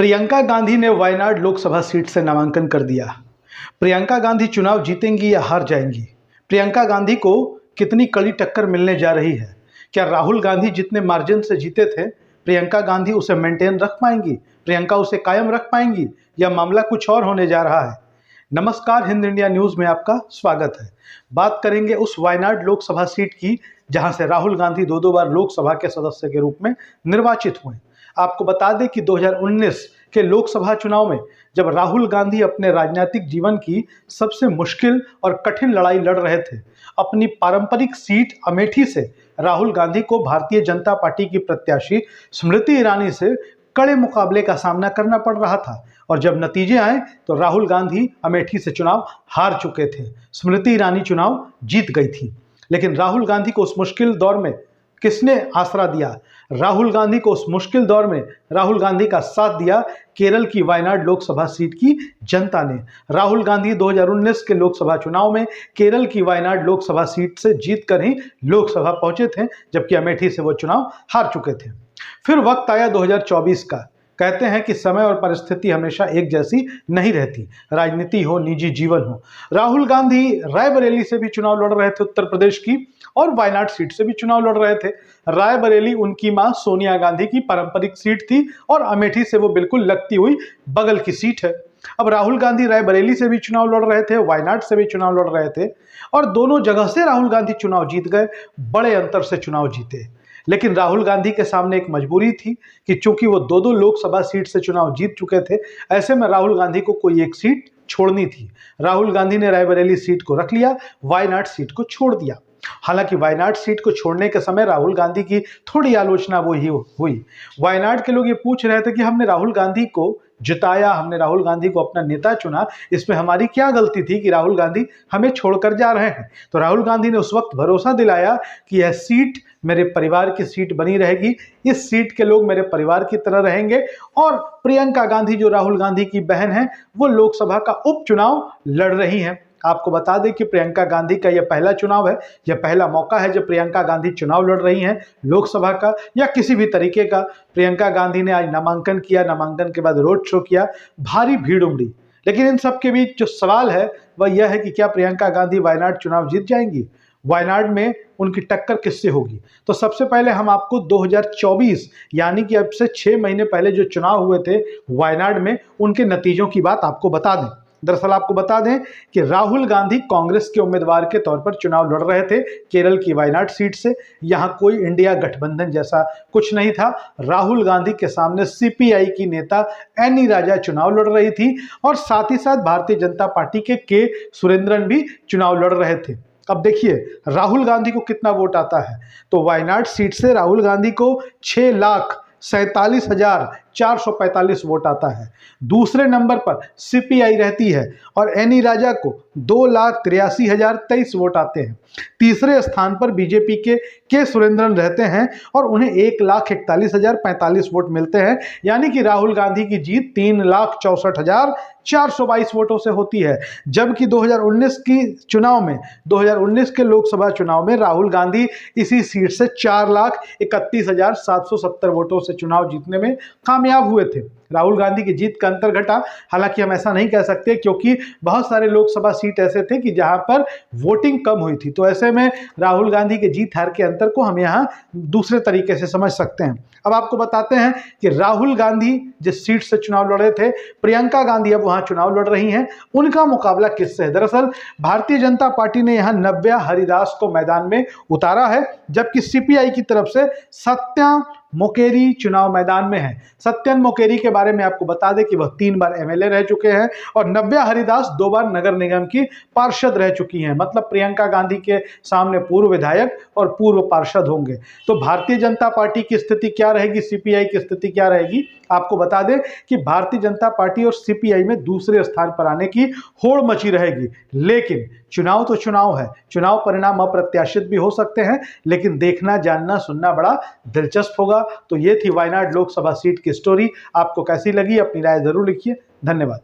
प्रियंका गांधी ने वायनाड लोकसभा सीट से नामांकन कर दिया। प्रियंका गांधी चुनाव जीतेंगी या हार जाएंगी? प्रियंका गांधी को कितनी कड़ी टक्कर मिलने जा रही है? क्या राहुल गांधी जितने मार्जिन से जीते थे, प्रियंका गांधी उसे मेंटेन रख पाएंगी? प्रियंका उसे कायम रख पाएंगी या मामला कुछ और होने जा रहा है? नमस्कार, हिंद इंडिया न्यूज़ में आपका स्वागत है। बात करेंगे उस वायनाड लोकसभा सीट की जहां से राहुल गांधी दो बार लोकसभा के सदस्य के रूप में निर्वाचित हुए। आपको बता दें कि 2019 के लोकसभा चुनाव में जब राहुल गांधी अपने राजनीतिक जीवन की सबसे मुश्किल और कठिन लड़ाई लड़ रहे थे, अपनी पारंपरिक सीट अमेठी से राहुल गांधी को भारतीय जनता पार्टी की प्रत्याशी स्मृति ईरानी से कड़े मुकाबले का सामना करना पड़ रहा था। और जब नतीजे आए तो राहुल गांधी अमेठी से चुनाव हार चुके थे, स्मृति ईरानी चुनाव जीत गई थी। लेकिन राहुल गांधी को उस मुश्किल दौर में किसने आसरा दिया? राहुल गांधी को उस मुश्किल दौर में राहुल गांधी का साथ दिया केरल की वायनाड लोकसभा सीट की जनता ने। राहुल गांधी 2019 के लोकसभा चुनाव में केरल की वायनाड लोकसभा सीट से जीतकर ही लोकसभा पहुंचे थे, जबकि अमेठी से वो चुनाव हार चुके थे। फिर वक्त आया 2024 का। कहते हैं कि समय और परिस्थिति हमेशा एक जैसी नहीं रहती, राजनीति हो, निजी जीवन हो। राहुल गांधी रायबरेली से भी चुनाव लड़ रहे थे, उत्तर प्रदेश की, और वायनाड सीट से भी चुनाव लड़ रहे थे। रायबरेली उनकी मां सोनिया गांधी की पारंपरिक सीट थी और अमेठी से वो बिल्कुल लगती हुई बगल की सीट है। अब राहुल गांधी रायबरेली से भी चुनाव लड़ रहे थे, वायनाड से भी चुनाव लड़ रहे थे, और दोनों जगह से राहुल गांधी चुनाव जीत गए, बड़े अंतर से चुनाव जीते। लेकिन राहुल गांधी के सामने एक मजबूरी थी कि चूंकि वो दो लोकसभा सीट से चुनाव जीत चुके थे, ऐसे में राहुल गांधी को कोई एक सीट छोड़नी थी। राहुल गांधी ने रायबरेली सीट को रख लिया, वायनाड सीट को छोड़ दिया। हालांकि वायनाड सीट को छोड़ने के समय राहुल गांधी की थोड़ी आलोचना वो ही हुई। वायनाड के लोग ये पूछ रहे थे कि हमने राहुल गांधी को जिताया, हमने राहुल गांधी को अपना नेता चुना, इसमें हमारी क्या गलती थी कि राहुल गांधी हमें छोड़कर जा रहे हैं? तो राहुल गांधी ने उस वक्त भरोसा दिलाया कि यह सीट मेरे परिवार की सीट बनी रहेगी, इस सीट के लोग मेरे परिवार की तरह रहेंगे। और प्रियंका गांधी जो राहुल गांधी की बहन है, वो लोकसभा का उपचुनाव लड़ रही हैं। आपको बता दें कि प्रियंका गांधी का यह पहला चुनाव है, यह पहला मौका है जब प्रियंका गांधी चुनाव लड़ रही हैं लोकसभा का या किसी भी तरीके का। प्रियंका गांधी ने आज नामांकन किया, नामांकन के बाद रोड शो किया, भारी भीड़ उमड़ी। लेकिन इन सब के बीच जो सवाल है वह यह है कि क्या प्रियंका गांधी वायनाड चुनाव जीत जाएंगी? वायनाड में उनकी टक्कर किससे होगी? तो सबसे पहले हम आपको 2024 यानी कि अब से 6 महीने पहले जो चुनाव हुए थे वायनाड में, उनके नतीजों की बात आपको बता दें। दरअसल आपको बता दें कि राहुल गांधी कांग्रेस के उम्मीदवार के तौर पर चुनाव लड़ रहे थे केरल की वायनाड सीट से। यहां कोई इंडिया गठबंधन जैसा कुछ नहीं था। राहुल गांधी के सामने सीपीआई की नेता एनी राजा चुनाव लड़ रही थी और साथ ही साथ भारतीय जनता पार्टी के सुरेंद्रन भी चुनाव लड़ रहे थे। अब देखिए राहुल गांधी को कितना वोट आता है। तो वायनाड सीट से राहुल गांधी को 6,47,445 वोट आता है। दूसरे नंबर पर सीपीआई रहती है और एनी राजा को 2,83,023 वोट आते हैं। तीसरे स्थान पर बीजेपी के सुरेंद्रन रहते हैं और उन्हें 1,41,045 वोट मिलते हैं। यानी कि राहुल गांधी की जीत 3,64,422 वोटों से होती है। जबकि 2019 के लोकसभा चुनाव में राहुल गांधी इसी सीट से 4,31,770 वोटों से चुनाव जीतने में कामयाब हुए थे। राहुल गांधी की जीत का अंतर घटा। हालांकि हम ऐसा नहीं कह सकते क्योंकि बहुत सारे लोकसभा सीट ऐसे थे कि जहां पर वोटिंग कम हुई थी। तो ऐसे में राहुल गांधी के जीत हार के अंतर को हम यहां दूसरे तरीके से समझ सकते हैं। अब आपको बताते हैं कि राहुल गांधी जिस सीट से चुनाव लड़े थे, प्रियंका गांधी अब वहां चुनाव लड़ रही हैं, उनका मुकाबला किससे है? दरअसल भारतीय जनता पार्टी ने यहां नव्या हरिदास को मैदान में उतारा है, जबकि सीपीआई की तरफ से सत्यन मोकेरी चुनाव मैदान में है। सत्यन मोकेरी के बारे में आपको बता दें कि वह 3 बार एमएलए रह चुके हैं और नव्या हरिदास 2 बार नगर निगम की पार्षद रह चुकी हैं। मतलब प्रियंका गांधी के सामने पूर्व विधायक और पूर्व पार्षद होंगे। तो भारतीय जनता पार्टी की स्थिति क्या रहेगी, सीपीआई की स्थिति क्या रहेगी? आपको बता दें कि भारतीय जनता पार्टी और सीपीआई में दूसरे स्थान पर आने की होड़ मची रहेगी। लेकिन चुनाव तो चुनाव है, चुनाव परिणाम अप्रत्याशित भी हो सकते हैं, लेकिन देखना, जानना, सुनना बड़ा दिलचस्प होगा। तो ये थी वायनाड लोकसभा सीट की स्टोरी। आपको कैसी लगी? अपनी राय जरूर लिखिए। धन्यवाद।